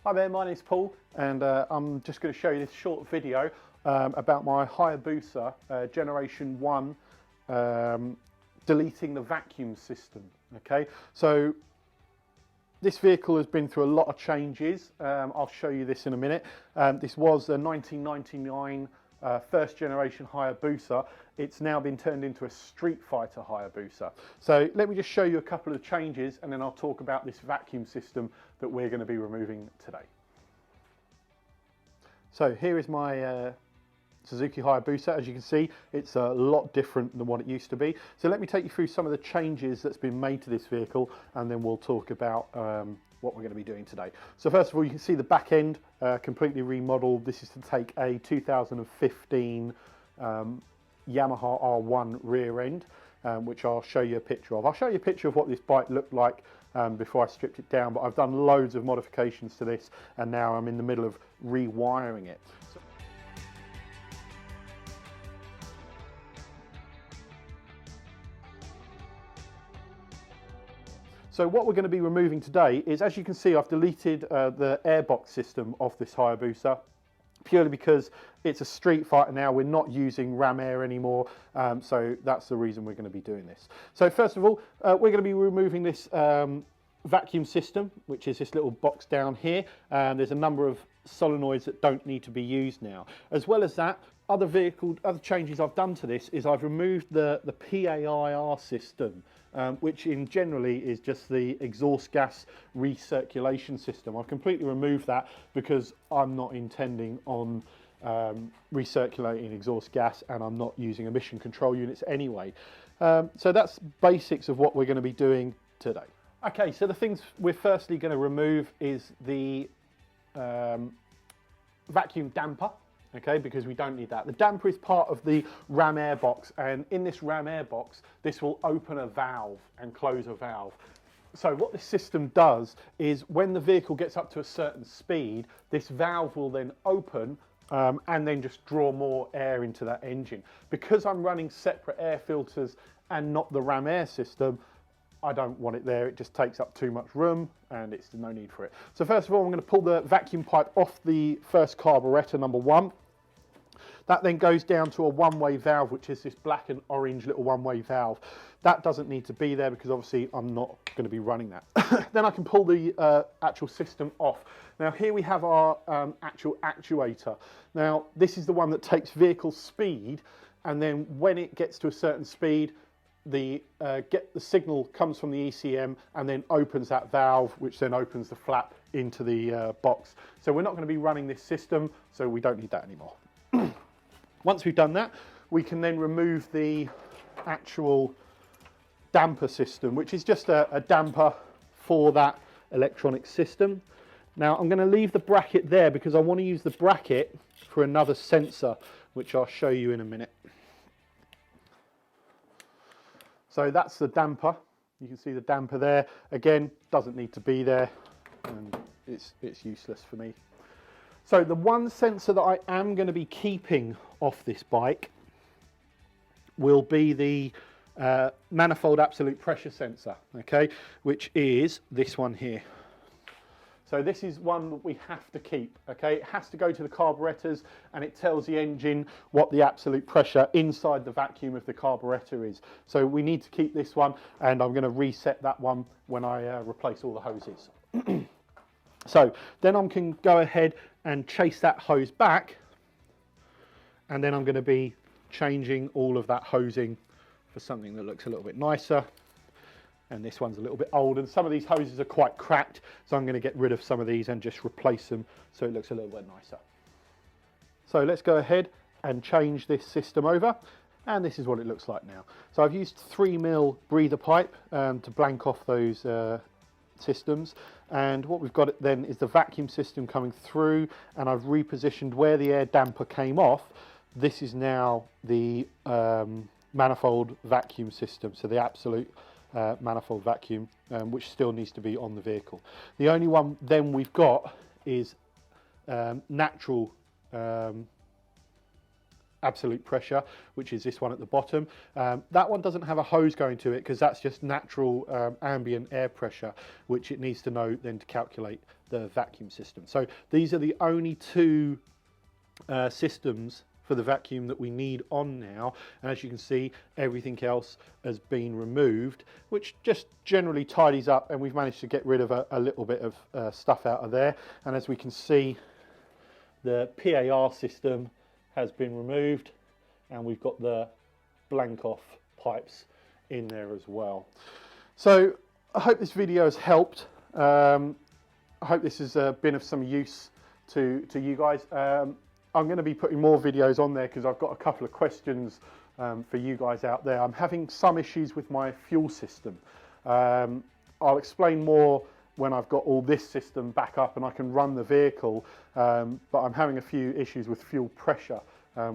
Hi there, my name's Paul, and I'm just going to show you this short video about my Hayabusa Generation 1 deleting the vacuum system. Okay, so this vehicle has been through a lot of changes. I'll show you this in a minute. This was a 1999 first generation Hayabusa. It's now been turned into a Streetfighter Hayabusa. So let me just show you a couple of changes, and then I'll talk about this vacuum system that we're going to be removing today. So here is my Suzuki Hayabusa. As you can see, it's a lot different than what it used to be. So let me take you through some of the changes that's been made to this vehicle, and then we'll talk about what we're going to be doing today. So first of all, you can see the back end completely remodeled. This is to take a 2015 Yamaha R1 rear end, which I'll show you a picture of. I'll show you a picture of what this bike looked like before I stripped it down, but I've done loads of modifications to this, and now I'm in the middle of rewiring it. So what we're going to be removing today is, as you can see, I've deleted the airbox system off this Hayabusa, purely because it's a Streetfighter now. We're not using ram air anymore, so that's the reason we're going to be doing this. So first of all, we're going to be removing this vacuum system, which is this little box down here. There's a number of solenoids that don't need to be used now. As well as that, other changes I've done to this is I've removed the PAIR system, which in generally is just the exhaust gas recirculation system. I've completely removed that because I'm not intending on recirculating exhaust gas, and I'm not using emission control units anyway. So that's basics of what we're going to be doing today. Okay, so the things we're firstly going to remove is the vacuum damper. Okay, because we don't need that. The damper is part of the ram air box, and in this ram air box, this will open a valve and close a valve. So what this system does is, when the vehicle gets up to a certain speed, this valve will then open and then just draw more air into that engine. Because I'm running separate air filters and not the ram air system, I don't want it there. It just takes up too much room, and it's no need for it. So first of all, I'm going to pull the vacuum pipe off the first carburettor, number one. That then goes down to a one-way valve, which is this black and orange little one-way valve. That doesn't need to be there because obviously I'm not going to be running that. Then I can pull the actual system off. Now here we have our actual actuator. Now this is the one that takes vehicle speed, and then when it gets to a certain speed, the signal comes from the ECM and then opens that valve, which then opens the flap into the box. So we're not going to be running this system, so we don't need that anymore. Once we've done that, we can then remove the actual damper system, which is just a damper for that electronic system. Now I'm going to leave the bracket there because I want to use the bracket for another sensor, which I'll show you in a minute. So that's the damper. You can see the damper there. Again, doesn't need to be there, and it's useless for me. So the one sensor that I am going to be keeping off this bike will be the manifold absolute pressure sensor, okay, which is this one here. So this is one that we have to keep, okay. It has to go to the carburetors, and it tells the engine what the absolute pressure inside the vacuum of the carburetor is. So we need to keep this one, and I'm going to reset that one when I replace all the hoses. So then I can go ahead and chase that hose back, and then I'm going to be changing all of that hosing for something that looks a little bit nicer. And this one's a little bit old, and some of these hoses are quite cracked, so I'm going to get rid of some of these and just replace them so it looks a little bit nicer. So let's go ahead and change this system over, and this is what it looks like now. So I've used 3mm breather pipe to blank off those systems, and what we've got then is the vacuum system coming through, and I've repositioned where the air damper came off. This is now the manifold vacuum system, so the absolute manifold vacuum, which still needs to be on the vehicle. The only one then we've got is natural absolute pressure, which is this one at the bottom. That one doesn't have a hose going to it because that's just natural ambient air pressure, which it needs to know then to calculate the vacuum system. So these are the only two systems for the vacuum that we need on now, and as you can see, everything else has been removed, which just generally tidies up, and we've managed to get rid of a little bit of stuff out of there. And as we can see, the PAR system has been removed, and we've got the blank off pipes in there as well. So I hope this video has helped. I hope this has been of some use to you guys. I'm going to be putting more videos on there because I've got a couple of questions for you guys out there. I'm having some issues with my fuel system. I'll explain more when I've got all this system back up and I can run the vehicle, but I'm having a few issues with fuel pressure,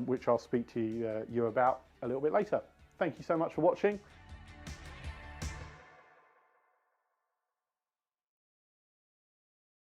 which I'll speak to you about a little bit later. Thank you so much for watching.